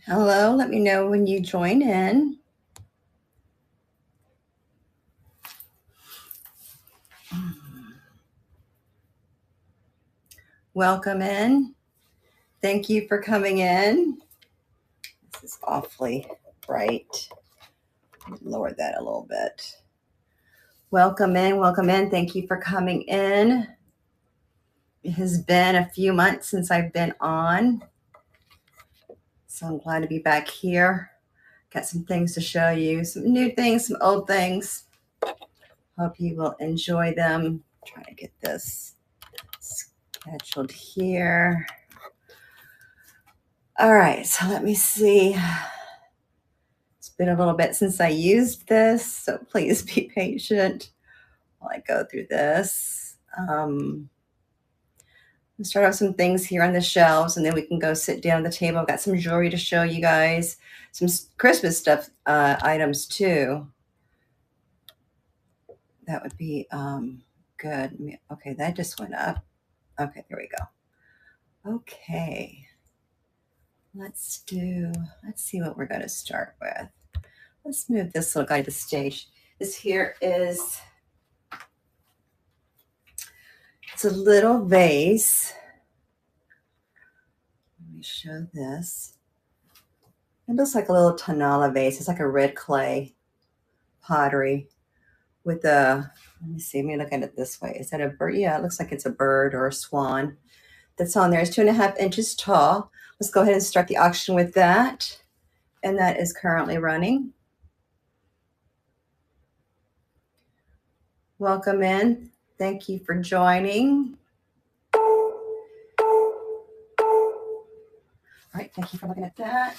Hello, let me know when you join in. Welcome in. Thank you for coming in. This is awfully bright. Lower that a little bit. Welcome in. Welcome in. Thank you for coming in. It has been a few months since I've been on, so I'm glad to be back here. Got some things to show you, some new things, some old things. Hope you will enjoy them. Trying to get this scheduled here. All right, so let me see. It's been a little bit since I used this, so please be patient while I go through this. We'll start off some things here on the shelves, and then we can go sit down at the table. I've got some jewelry to show you guys, some Christmas stuff items too. That would be good. Okay, that just went up. Okay, there we go. Okay, let's see what we're going to start with. Let's move this little guy to the stage. This here is, it's a little vase. Let me show this. It looks like a little Tanala vase. It's like a red clay pottery with a, let me see, let me look at it this way. Is that a bird? Yeah, it looks like it's a bird or a swan that's on there. It's 2.5 inches tall. Let's go ahead and start the auction with that. And that is currently running. Welcome in. Thank you for joining. All right, thank you for looking at that.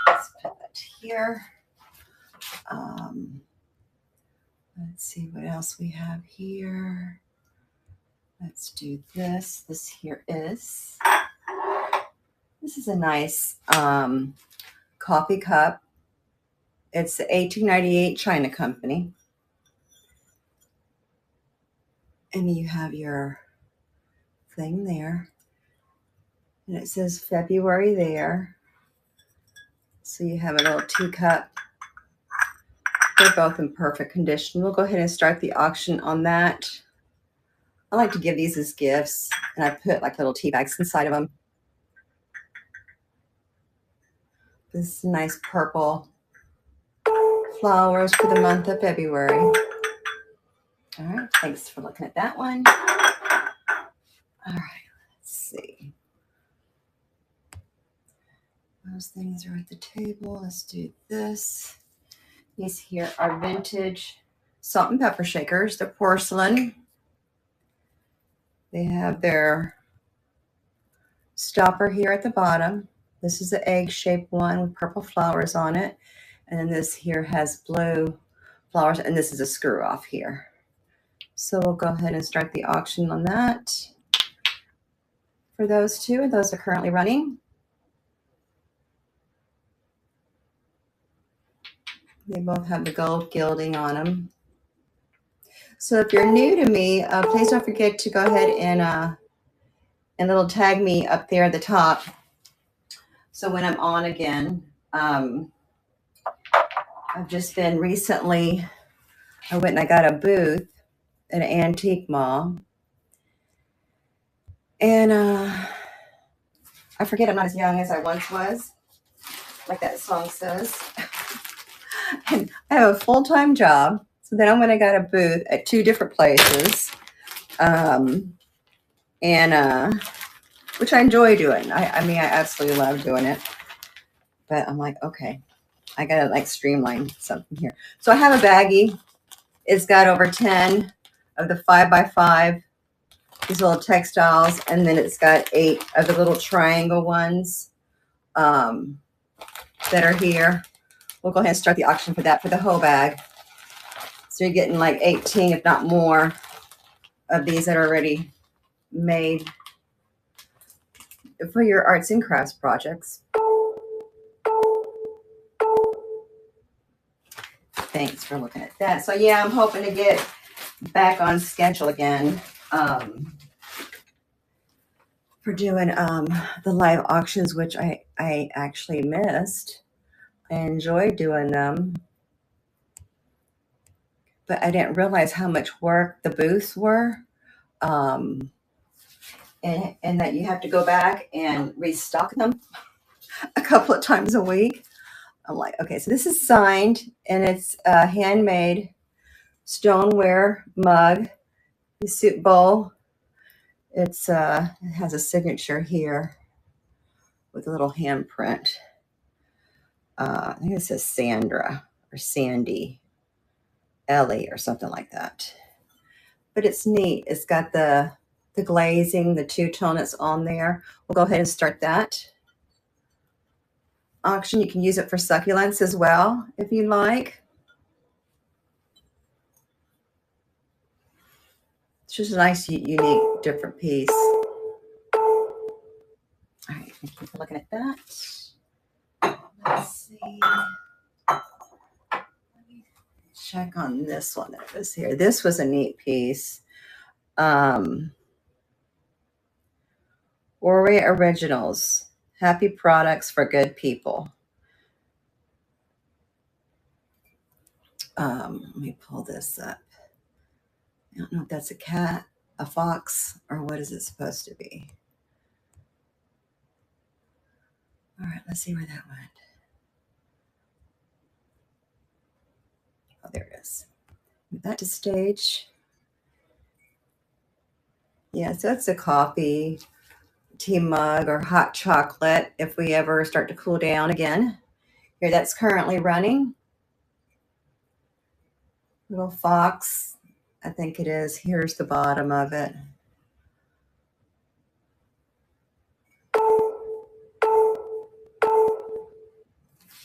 Let's put that here. Let's see what else we have here. Let's do this. This is a nice coffee cup. It's the 1898 China Company. And you have your thing there. And it says February there. So you have a little teacup. They're both in perfect condition. We'll go ahead and start the auction on that. I like to give these as gifts, and I put like little tea bags inside of them. This is nice purple flowers for the month of February. All right, thanks for looking at that one. All right, let's see. Those things are at the table. Let's do this. These here are vintage salt and pepper shakers. They're porcelain. They have their stopper here at the bottom. This is the egg-shaped one with purple flowers on it. And then this here has blue flowers, and this is a screw off here. So we'll go ahead and start the auction on that for those two, and those are currently running. They both have the gold gilding on them. So if you're new to me, please don't forget to go ahead and little tag me up there at the top. So when I'm on again, I've just been recently, I went and I got a booth at an antique mall. And I forget I'm not as young as I once was, like that song says. And I have a full-time job. So then I went and got a booth at 2 different places. Which I enjoy doing. I mean, I absolutely love doing it. But I'm like, okay, I gotta like streamline something here. So I have a baggie. It's got over 10 of the 5x5, these little textiles, and then it's got 8 of the little triangle ones that are here. We'll go ahead and start the auction for that, for the whole bag. So you're getting like 18, if not more, of these that are already made for your arts and crafts projects. Thanks for looking at that. So yeah, I'm hoping to get back on schedule again for for doing the live auctions, which I actually missed. I enjoyed doing them, but I didn't realize how much work the booths were, and that you have to go back and restock them a couple of times a week. I'm like, okay, so this is signed, and it's a handmade stoneware mug, the soup bowl. It has a signature here with a little handprint. I think it says Sandra or Sandy Ellie or something like that. But it's neat. It's got the glazing, the two-tone that's on there. We'll go ahead and start that auction. You can use it for succulents as well if you like. It's just a nice, unique, different piece. All right, thank you for looking at that. Let's see. Let me check on this one that was here. This was a neat piece. Ori Originals. Happy products for good people. Let me pull this up. I don't know if that's a cat, a fox, or what is it supposed to be. All right, let's see where that went. Oh, there it is. Move that to stage. Yeah, so it's a coffee, tea mug, or hot chocolate if we ever start to cool down again. Here, that's currently running. Little fox, I think it is. Here's the bottom of it.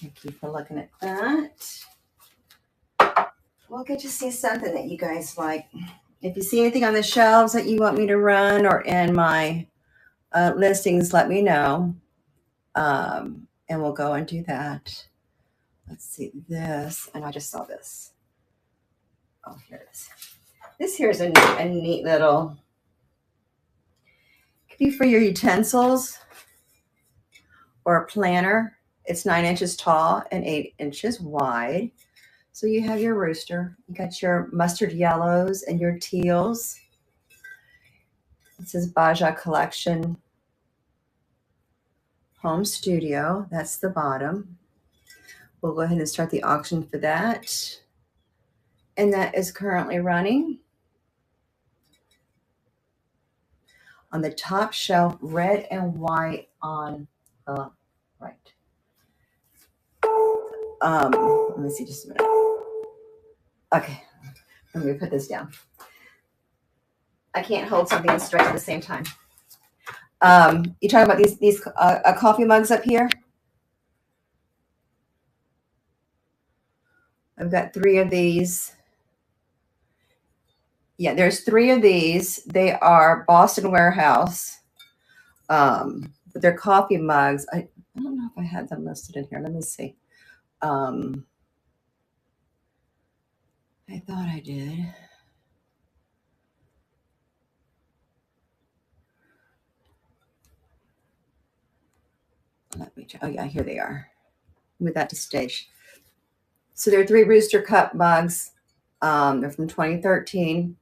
Thank you for looking at that. We'll get to see something that you guys like. If you see anything on the shelves that you want me to run or in my listings, let me know. And we'll go and do that. Let's see this. And I just saw this. Oh, here it is. This here is a neat little, could be for your utensils or a planner. It's 9 inches tall and 8 inches wide. So you have your rooster. You got your mustard yellows and your teals. It says Baja Collection Home Studio. That's the bottom. We'll go ahead and start the auction for that. And that is currently running. On the top shelf, red and white on the right. Let me see just a minute. Okay, let me put this down. I can't hold something and stretch at the same time. You talking about these coffee mugs up here? I've got 3 of these. Yeah, there's 3 of these. They are Boston Warehouse. But they're coffee mugs. I don't know if I had them listed in here. Let me see. I thought I did. Let me check. Oh yeah, here they are. Move that to stage. So there are 3 Rooster Cup mugs. They're from 2013.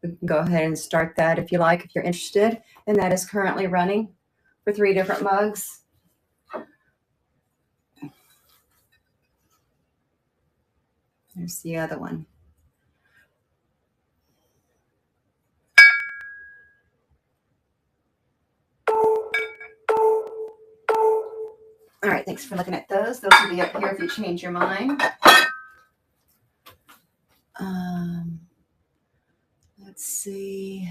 We can go ahead and start that if you like, if you're interested. And that is currently running for 3 different mugs. There's the other one. All right, thanks for looking at those. Those will be up here if you change your mind. Let's see.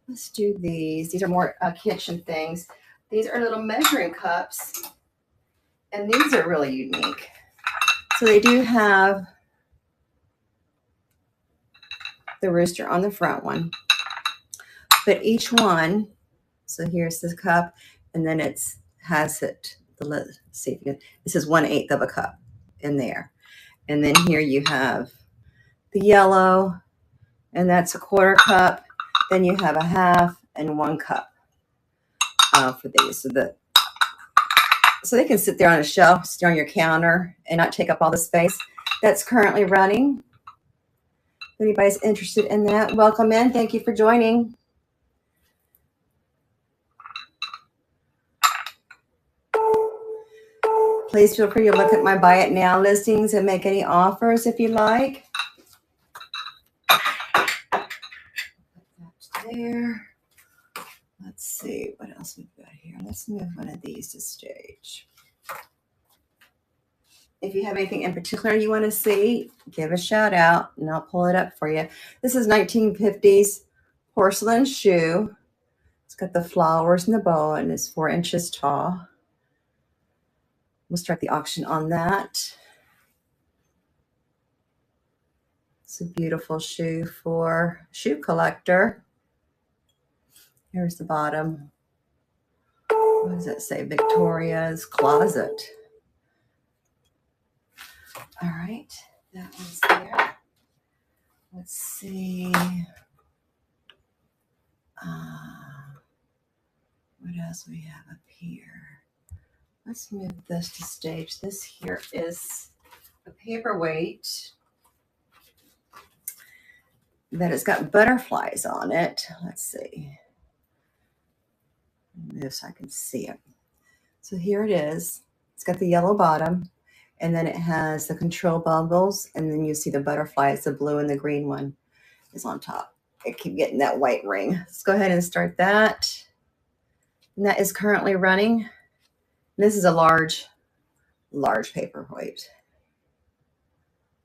Let's do these. These are more kitchen things. These are little measuring cups, and these are really unique. So they do have the rooster on the front one, but each one, so here's the cup, and then it's has it, let's see if you can, this is 1/8 of a cup in there. And then here you have the yellow, and that's a 1/4 cup. Then you have a 1/2 and 1 cup. for these. So they can sit there on a shelf, sit on your counter, and not take up all the space. That's currently running. If anybody's interested in that, welcome in. Thank you for joining. Please feel free to look at my buy it now listings and make any offers if you like. That's there. Let's see what else we've got here. Let's move one of these to stage. If you have anything in particular you want to see, give a shout out and I'll pull it up for you. This is 1950s porcelain shoe. It's got the flowers and the bow and it's 4 inches tall. We'll start the auction on that. It's a beautiful shoe for a shoe collector. Here's the bottom. What does that say? Victoria's Closet. All right, that one's there. Let's see. What else we have up here? Let's move this to stage. This here is a paperweight that has got butterflies on it. Let's see. Move so I can see it. So here it is. It's got the yellow bottom, and then it has the control bubbles, and then you see the butterflies, the blue and the green one is on top. I keep getting that white ring. Let's go ahead and start that. And that is currently running. This is a large paperweight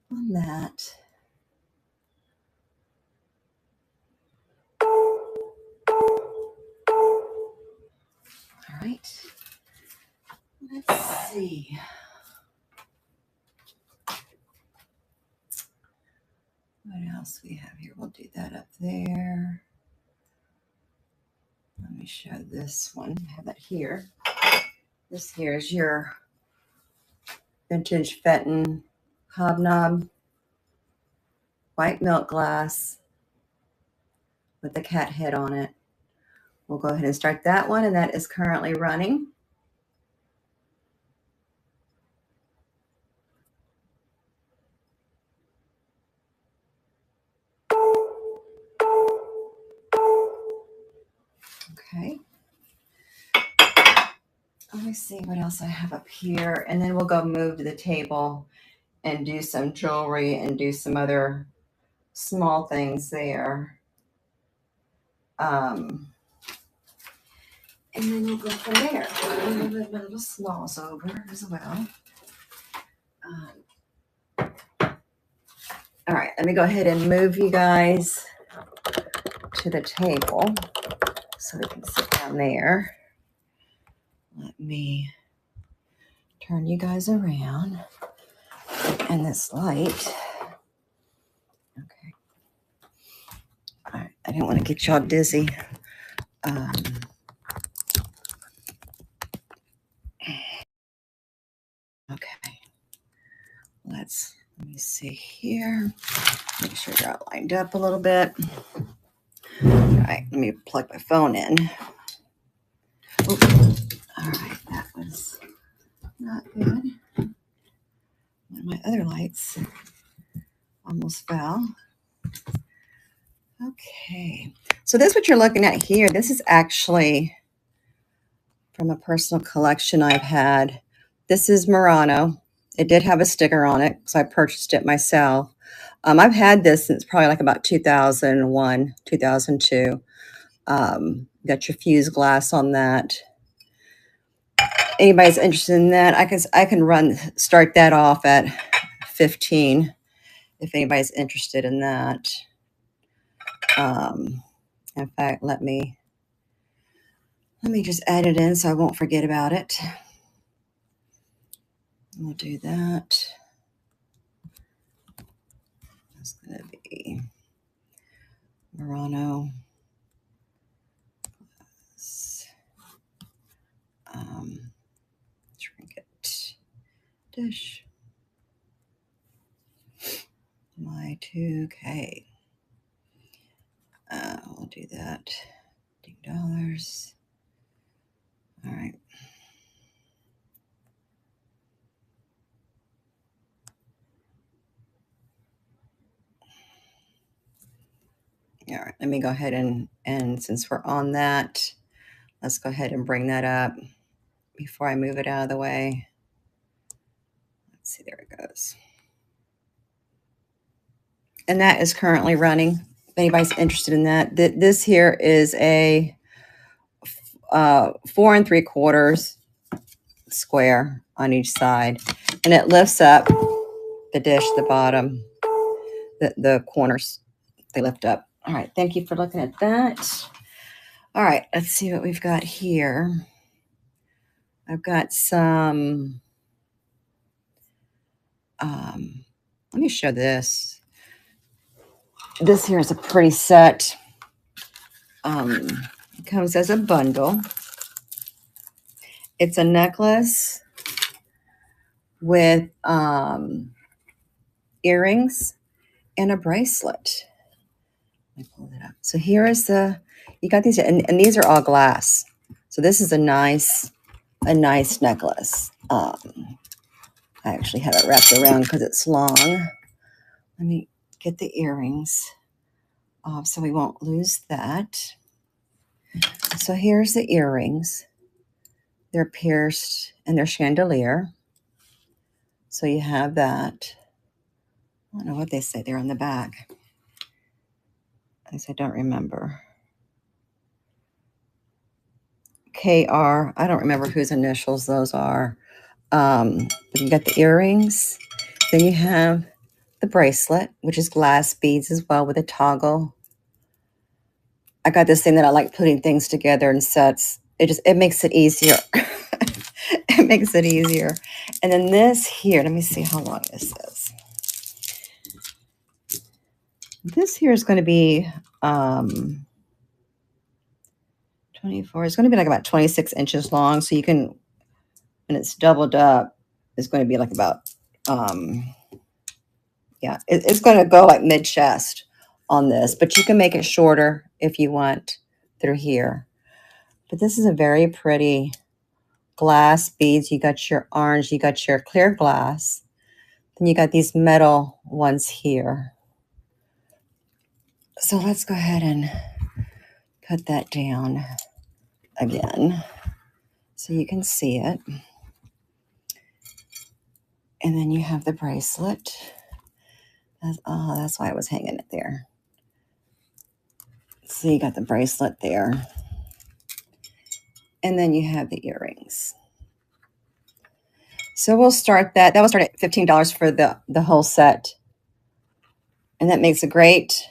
on that. All right. Let's see. What else we have here? We'll do that up there. Let me show this one. I have that here. This here is your vintage Fenton hobnob, white milk glass with the cat head on it. We'll go ahead and start that one, and that is currently running. Okay. Let me see what else I have up here, and then we'll go move to the table and do some jewelry and do some other small things there. And then we'll go from there. I'll move my little smalls over as well. All right, let me go ahead and move you guys to the table so we can sit down there. Let me turn you guys around. And this light. Okay. All right, I didn't want to get y'all dizzy. Okay. Let me see here. Make sure they're all lined up a little bit. All right, let me plug my phone in. Oops. All right, that was not good. One of my other lights almost fell. Okay, so this is what you're looking at here. This is actually from a personal collection I've had. This is Murano. It did have a sticker on it because I purchased it myself. I've had this since probably like about 2001, 2002. Got your fused glass on that. Anybody's interested in that, I can start that off at 15 if anybody's interested in that. In fact, let me just add it in so I won't forget about it. We'll do that. That's going to be Murano. Trinket dish. My 2K. We'll do that. $2. All right. All right. Let me go ahead and since we're on that, let's go ahead and bring that up before I move it out of the way. Let's see, there it goes. And that is currently running. If anybody's interested in that, this here is a 4 3/4 square on each side, and it lifts up the dish, the bottom, the corners, they lift up. All right, thank you for looking at that. All right, let's see what we've got here. I've got some, let me show this. This here is a pretty set. It comes as a bundle. It's a necklace with earrings and a bracelet. Let me pull it up. So here is you got these, and these are all glass. So this is a nice necklace. I actually have it wrapped around because it's long. Let me get the earrings off so we won't lose that. So here's the earrings. They're pierced and they're chandelier. So you have that. I don't know what they say there on the back. I guess I don't remember. KR. I don't remember whose initials those are. But you got the earrings. Then you have the bracelet, which is glass beads as well with a toggle. I got this thing that I like putting things together in sets. It makes it easier. It makes it easier. And then this here, let me see how long this is. This here is going to be 24. It's going to be like about 26 inches long. So you can, and it's doubled up, it's going to be like about, yeah, it's going to go like mid-chest on this, but you can make it shorter if you want through here. But this is a very pretty glass beads. You got your orange, you got your clear glass. Then you got these metal ones here. So let's go ahead and put that down again so you can see it. And then you have the bracelet. That's why I was hanging it there. So you got the bracelet there. And then you have the earrings. So we'll start that. That will start at $15 for the whole set. And that makes a great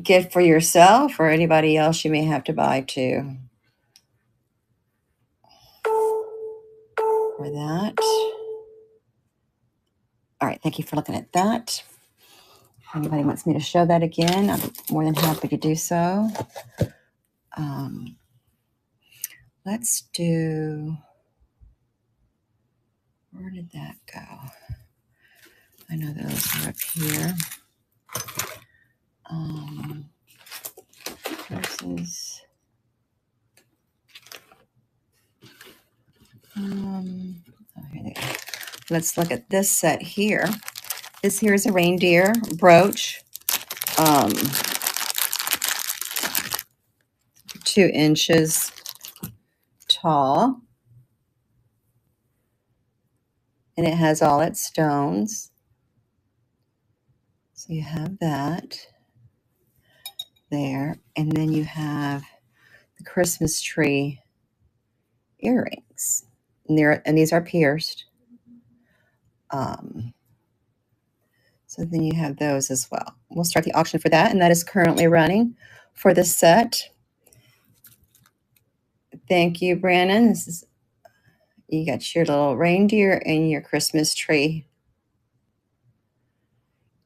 gift for yourself or anybody else you may have to buy too. For that. All right, thank you for looking at that. If anybody wants me to show that again, I'm more than happy to do so. Let's do, where did that go? I know those are up here. Versus, oh, here they go. Let's look at this set here. This here is a reindeer brooch. 2 inches tall. And it has all its stones. So you have that there. And then you have the Christmas tree earrings. And these are pierced. So then you have those as well. We'll start the auction for that, and that is currently running for the set. Thank you, Brandon. You got your little reindeer and your Christmas tree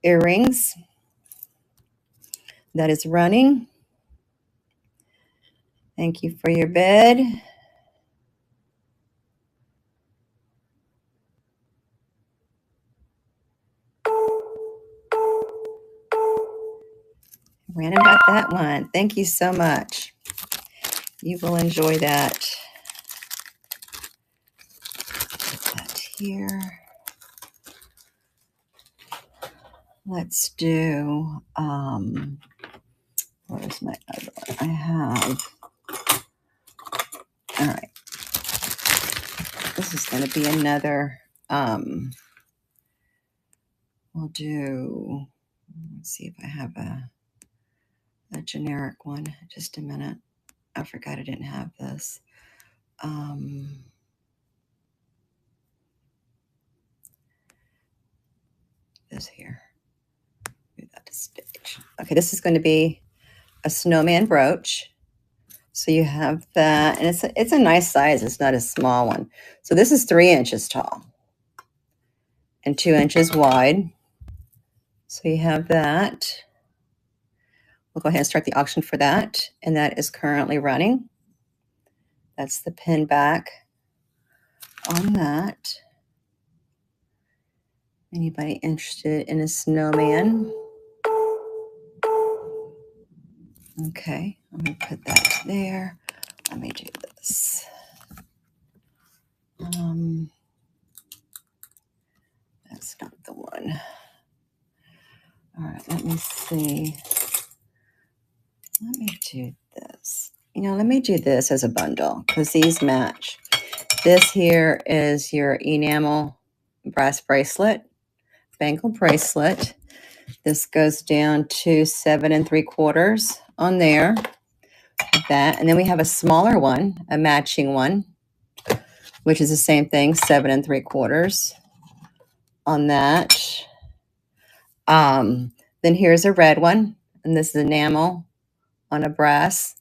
earrings. That is running. Thank you for your bid. Brandon got that one. Thank you so much. You will enjoy that. here. Let's do, where's my other one? I have, all right. This is going to be another, we'll do, let's see if I have a generic one. Just a minute. I forgot I didn't have this. This here. Move that to stage. Okay, this is going to be a snowman brooch. So you have that, and it's a nice size. It's not a small one. So this is 3 inches tall and 2 inches wide. So you have that. We'll go ahead and start the auction for that, and that is currently running. That's the pin back on that. Anybody interested in a snowman? Okay, I'm going to put that there. Let me do this. That's not the one. All right, let me see. Let me do this. Let me do this as a bundle because these match. This here is your enamel brass bracelet, bangle bracelet. This goes down to 7 3/4 on there. Like that. And then we have a smaller one, a matching one, which is the same thing, 7 3/4 on that. Then here's a red one, and this is enamel on a brass.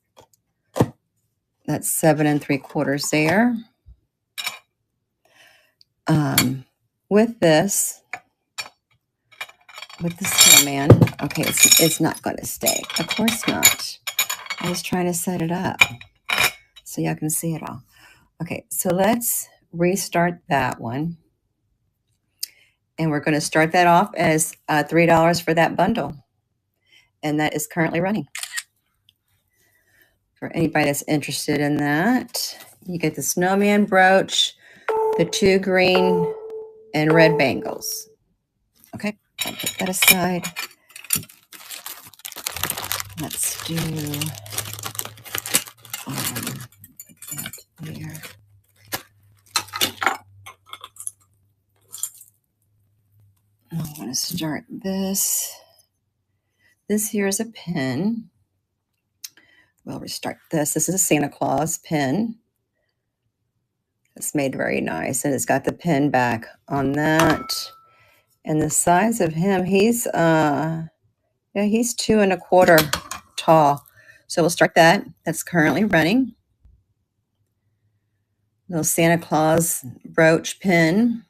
That's 7 3/4 there. With this, with the snowman, okay, it's not going to stay. Of course not. I was trying to set it up so y'all can see it all. Okay, so let's restart that one. And we're going to start that off as $3 for that bundle. And that is currently running. For anybody that's interested in that, you get the snowman brooch, the 2 green and red bangles. Okay, I'll put that aside. Let's do put that there. I'm going to start this. This here is a pin. We'll restart this. This is a Santa Claus pin. It's made very nice, and it's got the pin back on that. And the size of him, he's 2 1/4 tall. So we'll start that. That's currently running. Little Santa Claus brooch pin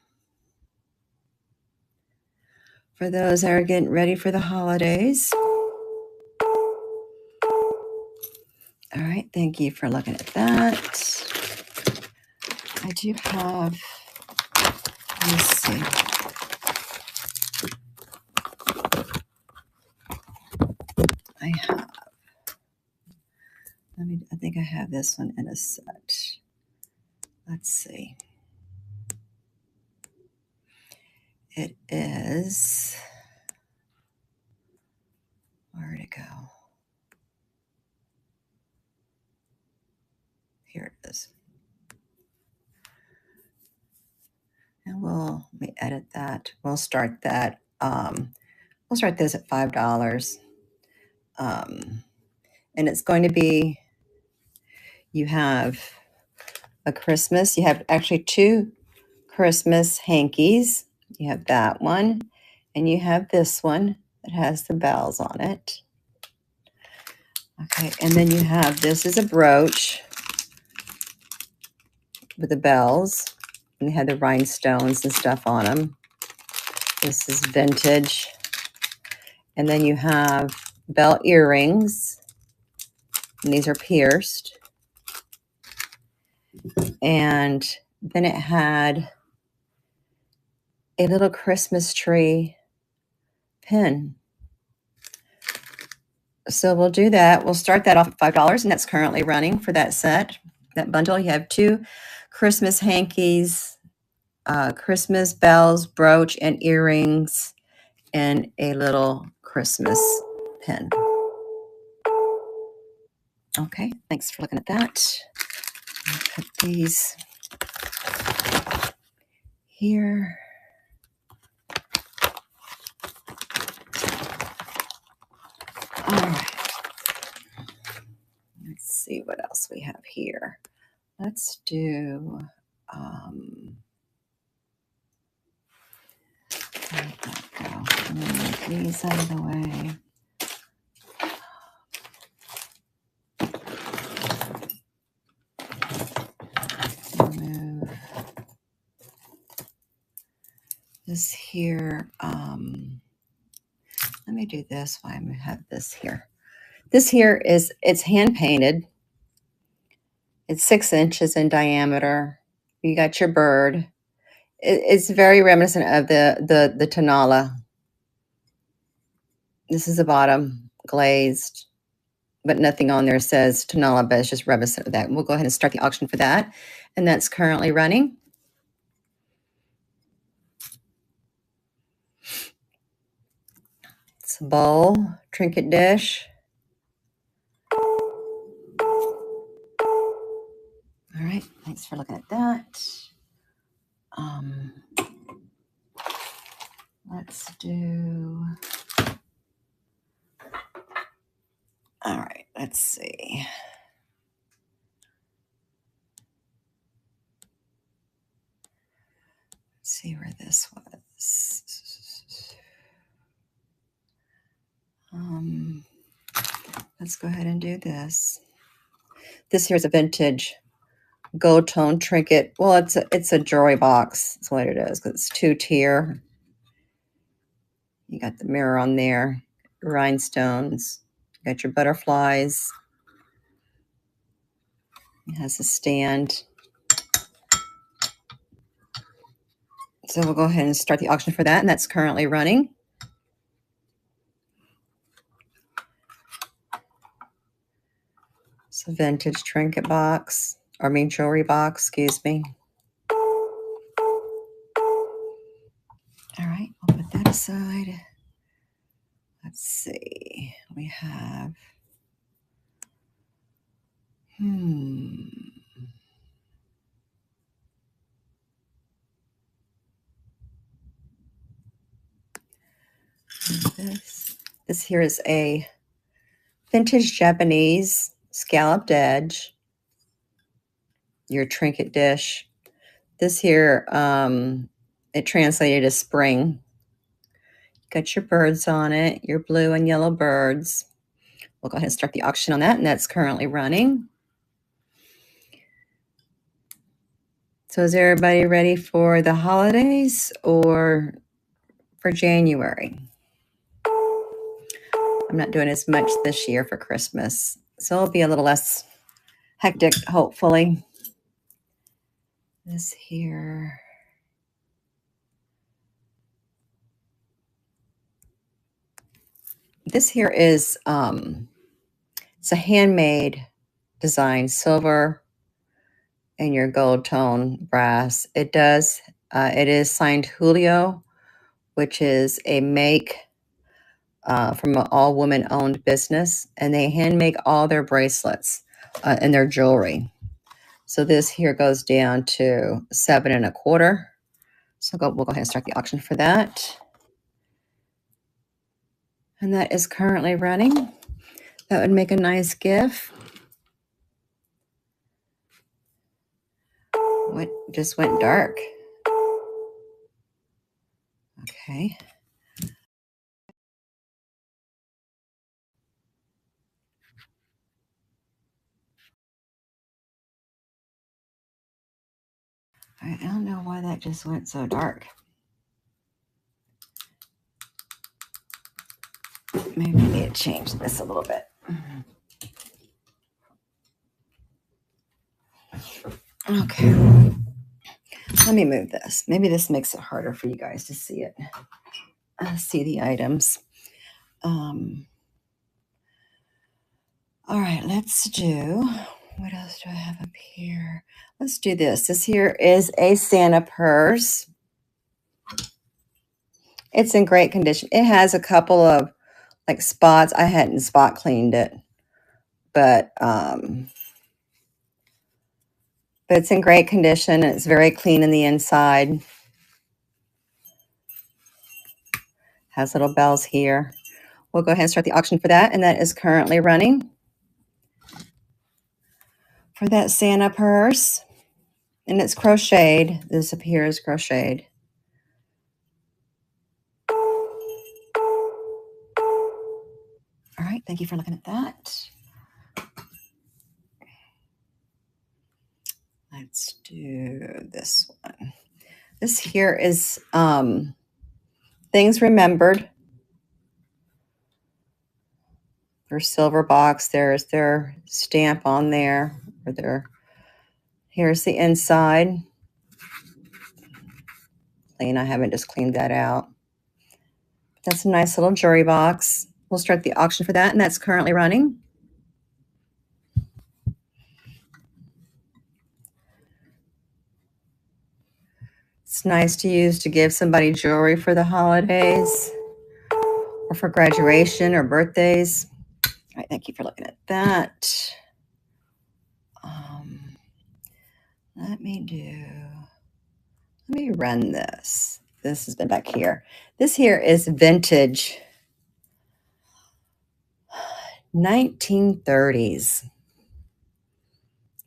for those that are getting ready for the holidays. All right, thank you for looking at that. I do have, let's see. I think I have this one in a set. Let's see. It is, where'd it go? Here it is. And let me edit that. We'll start that. We'll start this at $5. And it's going to be, you have a Christmas. You have actually 2 Christmas hankies. You have that one, and you have this one that has the bells on it. Okay, and then you have, this is a brooch with the bells, and they have the rhinestones and stuff on them. This is vintage. And then you have bell earrings, and these are pierced. And then it had a little Christmas tree pin. So we'll do that. We'll start that off at $5, and that's currently running for that set, that bundle. You have 2 Christmas hankies Christmas bells, brooch, and earrings, and a little Christmas pin. Okay, thanks for looking at that. I'll put these here. All right. Let's see what else we have here. Let's do, where'd that go? I'm gonna move these out of the way. Move this here. Let me do this while I have this here. This here it's hand painted. It's 6 inches in diameter. You got your bird. It's very reminiscent of the Tanala. This is the bottom, glazed, but nothing on there says Tanala, but it's just reminiscent of that. We'll go ahead and start the auction for that. And that's currently running. It's a bowl, trinket dish. All right, thanks for looking at that. Let's do, all right, let's see. Let's see where this was. Let's go ahead and do this. This here's a vintage gold tone trinket. Well, it's a jewelry box. That's what it is, because it's 2-tier. You got the mirror on there, rhinestones. You got your butterflies. It has a stand. So we'll go ahead and start the auction for that, and that's currently running. It's a vintage trinket box, jewelry box, excuse me. All right, I'll put that aside. Let's see, we have, This here is a vintage Japanese scalloped edge, your trinket dish. This here, it translated as spring. Got your birds on it, your blue and yellow birds. We'll go ahead and start the auction on that, and that's currently running. So is everybody ready for the holidays or for January? I'm not doing as much this year for Christmas, so it'll be a little less hectic, hopefully. This here. This here is, it's a handmade design, silver and your gold tone brass. It is signed Julio, which is a make from an all-woman owned business, and they hand make all their bracelets and their jewelry. So this here goes down to $7 1/4. So we'll go ahead and start the auction for that. And that is currently running. That would make a nice gift. What just went dark? Okay. All right, I don't know why that just went so dark. Maybe I need to change this a little bit. Okay. Let me move this. Maybe this makes it harder for you guys to see it. See the items. All right, let's do What else do I have up here? Let's do this. This here is a Santa purse. It's in great condition. It has a couple of like spots. I hadn't spot cleaned it, but it's in great condition and it's very clean in the inside. Has little bells here. We'll go ahead and start the auction for that, and that is currently running for that Santa purse. And it's crocheted. This up here is crocheted. All right, thank you for looking at that. Let's do this one. This here is Things Remembered. Their silver box. There's their stamp on there. Here's the inside. And I haven't just cleaned that out. That's a nice little jewelry box. We'll start the auction for that, and that's currently running. It's nice to use to give somebody jewelry for the holidays or for graduation or birthdays. All right, thank you for looking at that. Let me run this. This has been back here. This here is vintage 1930s.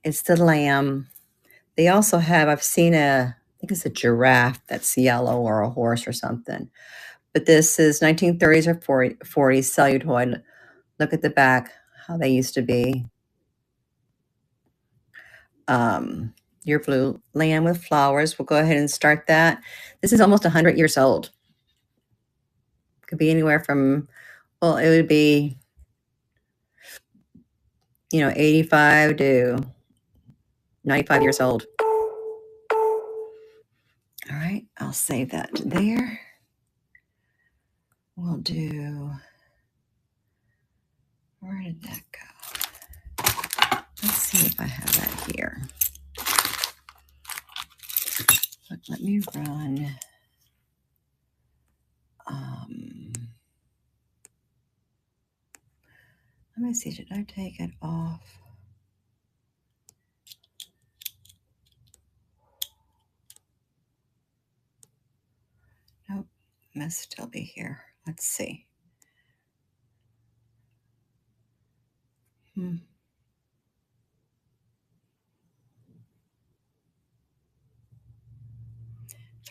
It's the lamb. They also have, I think it's a giraffe that's yellow or a horse or something. But this is 1930s or 40s celluloid. Look at the back, how they used to be. Your blue lamb with flowers. We'll go ahead and start that. This is almost 100 years old. Could be anywhere from, well, it would be, 85 to 95 years old. All right, I'll save that there. We'll do, where did that go? Let's see if I have that here. Let me run. Let me see, did I take it off? Nope, it must still be here. Let's see. It's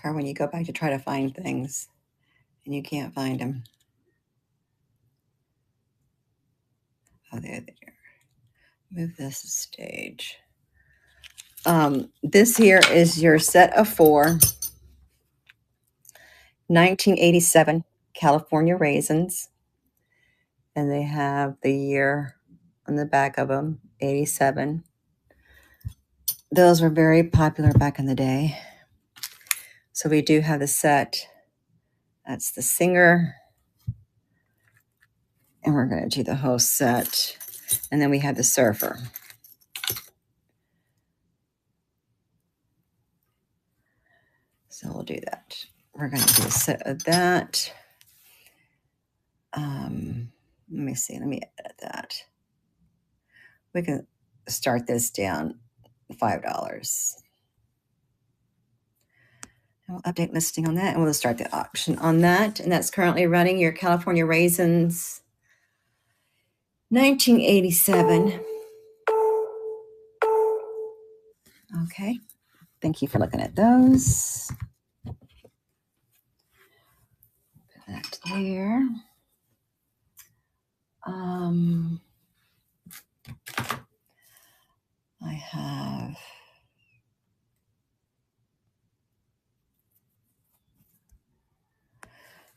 hard when you go back to try to find things and you can't find them. Oh, there they are. Move this stage. This here is your set of 4 1987 California raisins. And they have the year on the back of them, 87. Those were very popular back in the day. So we do have the set. That's the singer. And we're going to do the whole set. And then we have the surfer. So we'll do that. We're going to do a set of that. Let me see. Let me edit that. We can start this down $5. And we'll update listing on that, and we'll start the auction on that. And that's currently running your California raisins 1987. Okay. Thank you for looking at those. Put that there. I have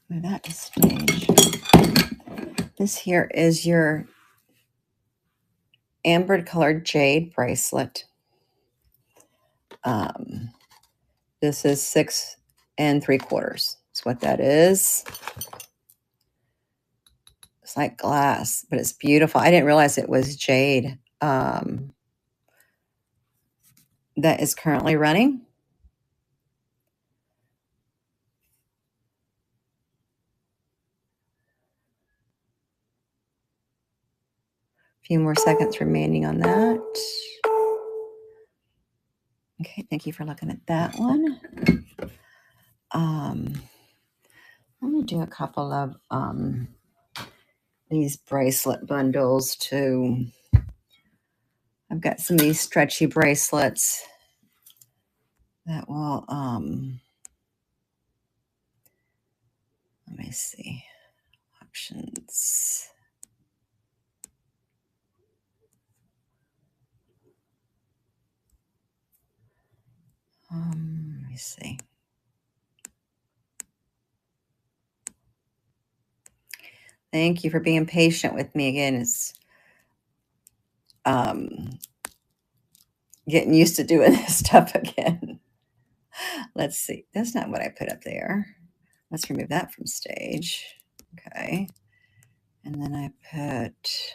move that to stage. This here is your amber colored jade bracelet. This is 6 3/4. That's what that is. It's like glass, but it's beautiful. I didn't realize it was jade. that is currently running. A few more seconds remaining on that. Okay, thank you for looking at that one. Let me do a couple of these bracelet bundles too. I've got some of these stretchy bracelets that will, let me see, options. Let me see. Thank you for being patient with me again. It's getting used to doing this stuff again. Let's see. That's not what I put up there. Let's remove that from stage. Okay. And then I put,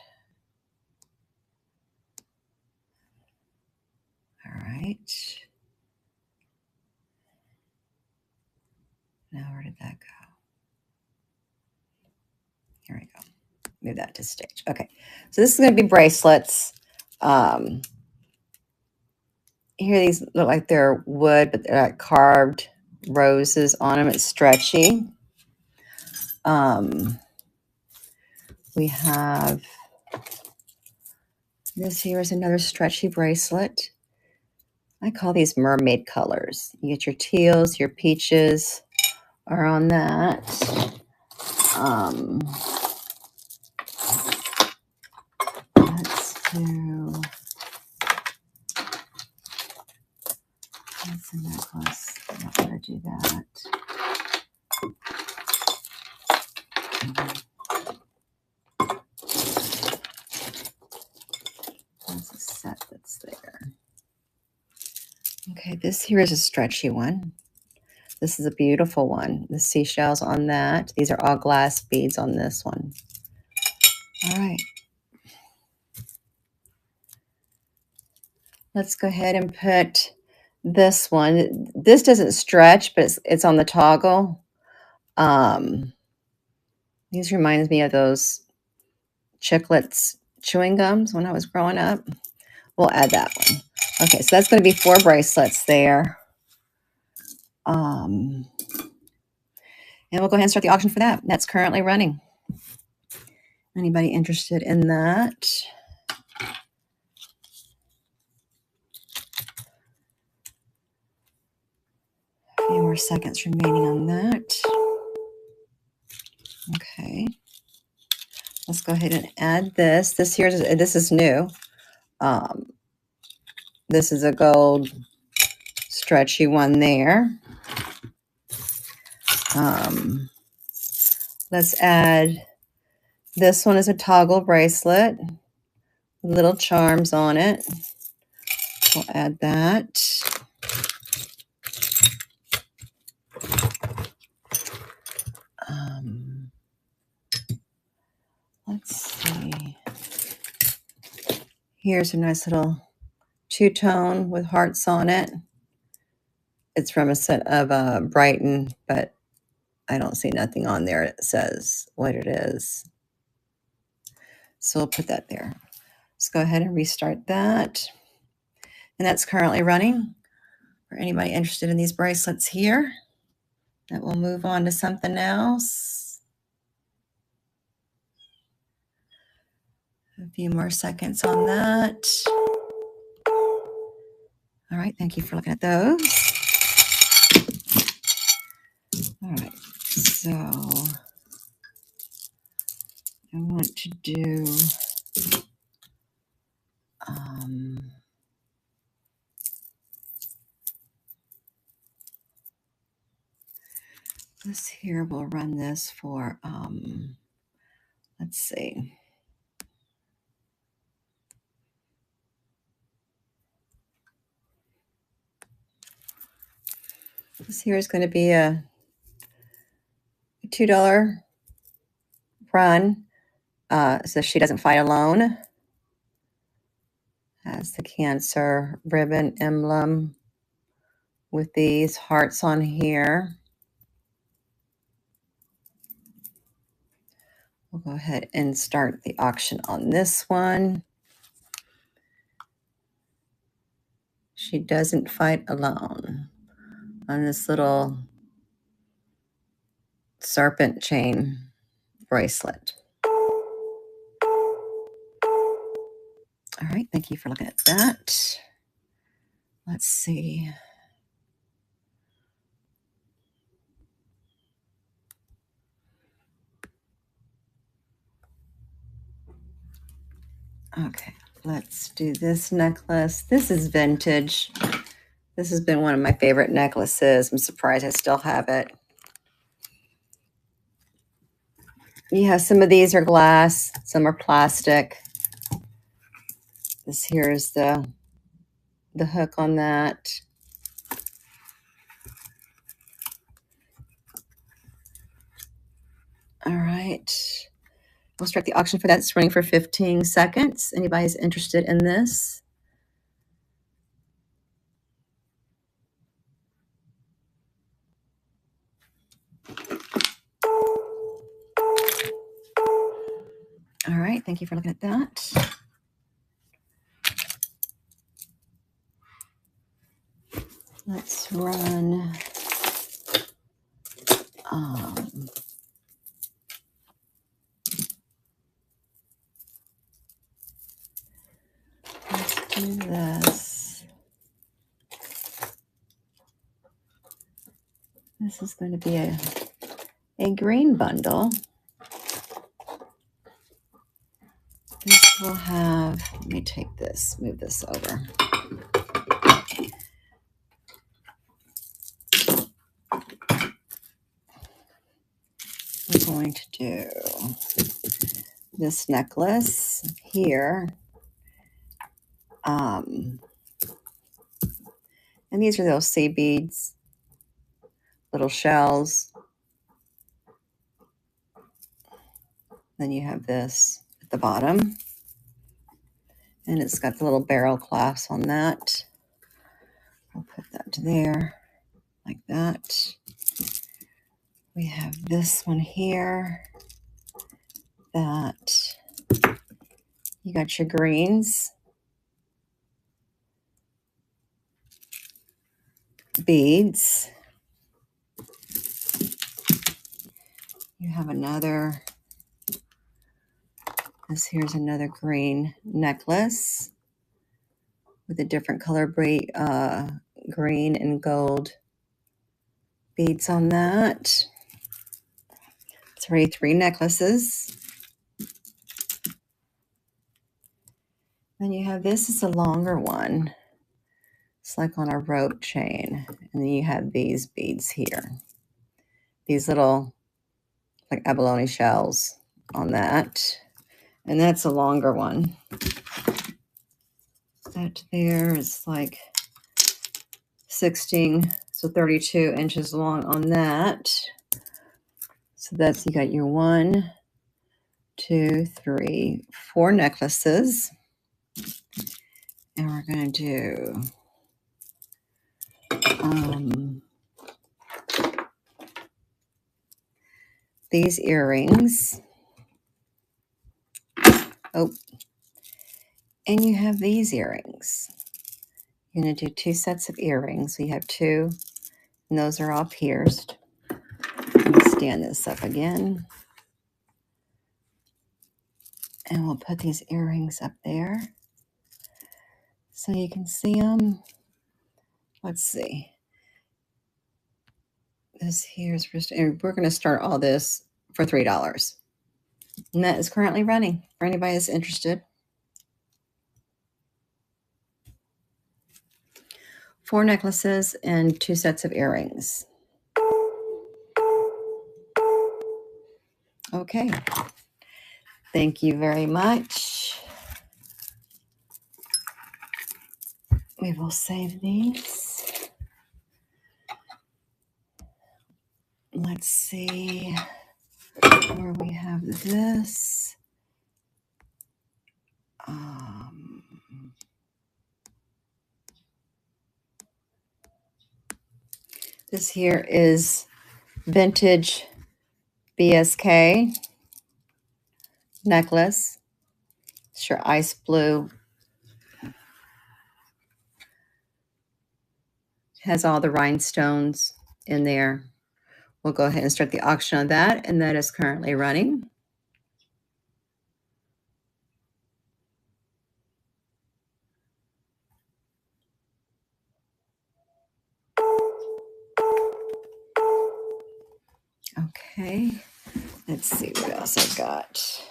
all right. Now where did that go? Here we go. Move that to stage. Okay. So this is going to be bracelets. Here these look like they're wood, but they're like carved roses on them. It's stretchy. We have this here is another stretchy bracelet. I call these mermaid colors. You get your teals, your peaches are on that. Let's do, that's a necklace. I'm not going to do that. That's a set that's there. Okay, this here is a stretchy one. This is a beautiful one. The seashells on that. These are all glass beads on this one. All right. Let's go ahead and put this one. This doesn't stretch, but it's on the toggle. These reminds me of those Chiclets chewing gums when I was growing up. We'll add that one. Okay, so that's going to be 4 bracelets there. And we'll go ahead and start the auction for that. That's currently running. Anybody interested in that? A few more seconds remaining on that. Okay. Let's go ahead and add this. This is new. This is a gold stretchy one there. Let's add, this one is a toggle bracelet, little charms on it. We'll add that. Let's see. Here's a nice little two-tone with hearts on it. It's from a set of Brighton, but I don't see nothing on there that says what it is. So we'll put that there. Let's go ahead and restart that. And that's currently running. For anybody interested in these bracelets here, that we'll move on to something else. A few more seconds on that. All right, thank you for looking at those. All right, so I want to do this here. We'll run this for let's see. This here is going to be a $2 run. So she doesn't fight alone. has the Cancer ribbon emblem with these hearts on here. We'll go ahead and start the auction on this one. She doesn't fight alone on this little serpent chain bracelet. All right, thank you for looking at that. Let's see. Okay, let's do this necklace. This is vintage. This has been one of my favorite necklaces. I'm surprised I still have it. Yeah, some of these are glass, some are plastic. This here is the hook on that. All right. We'll start the auction for that. It's running for 15 seconds. Anybody's interested in this? All right. Thank you for looking at that. Let's run. Let's do this. This is going to be a green bundle. This will have, let me take this, move this over. We're going to do this necklace here. And these are those sea beads, little shells. Then you have this at the bottom. And it's got the little barrel clasp on that. I'll put that to there, like that. We have this one here that you got your greens, beads. You have another, this here's another green necklace with a different color green and gold beads on that. It's already 3 necklaces. Then you have this is a longer one. It's like on a rope chain. And then you have these beads here. These little like abalone shells on that. And that's a longer one. That there is like 16, so 32 inches long on that. So that's, you got your 1, 2, 3, 4 necklaces. And we're going to do these earrings. Oh, and you have these earrings. You're going to do 2 sets of earrings. So you have 2, and those are all pierced. Let me stand this up again. And we'll put these earrings up there so you can see them. Let's see. This here's first, and we're going to start all this for $3. And that is currently running for anybody that's interested. 4 necklaces and 2 sets of earrings. Okay. Thank you very much. We will save these. Let's see where we have this. This here is vintage BSK necklace. It's your ice blue. Has all the rhinestones in there. We'll go ahead and start the auction on that, and that is currently running. Okay, let's see what else I've got.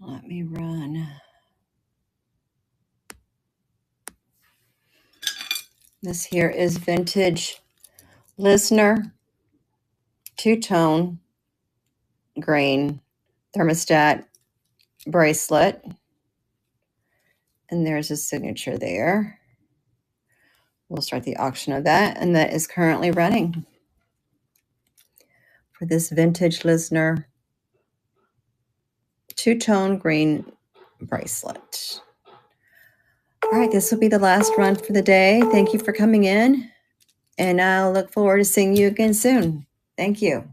Let me run. This here is vintage Lisner two-tone green thermostat bracelet. And there's a signature there. We'll start the auction of that, and that is currently running for this vintage Lisner two-tone green bracelet. All right, this will be the last run for the day. Thank you for coming in, and I'll look forward to seeing you again soon. Thank you.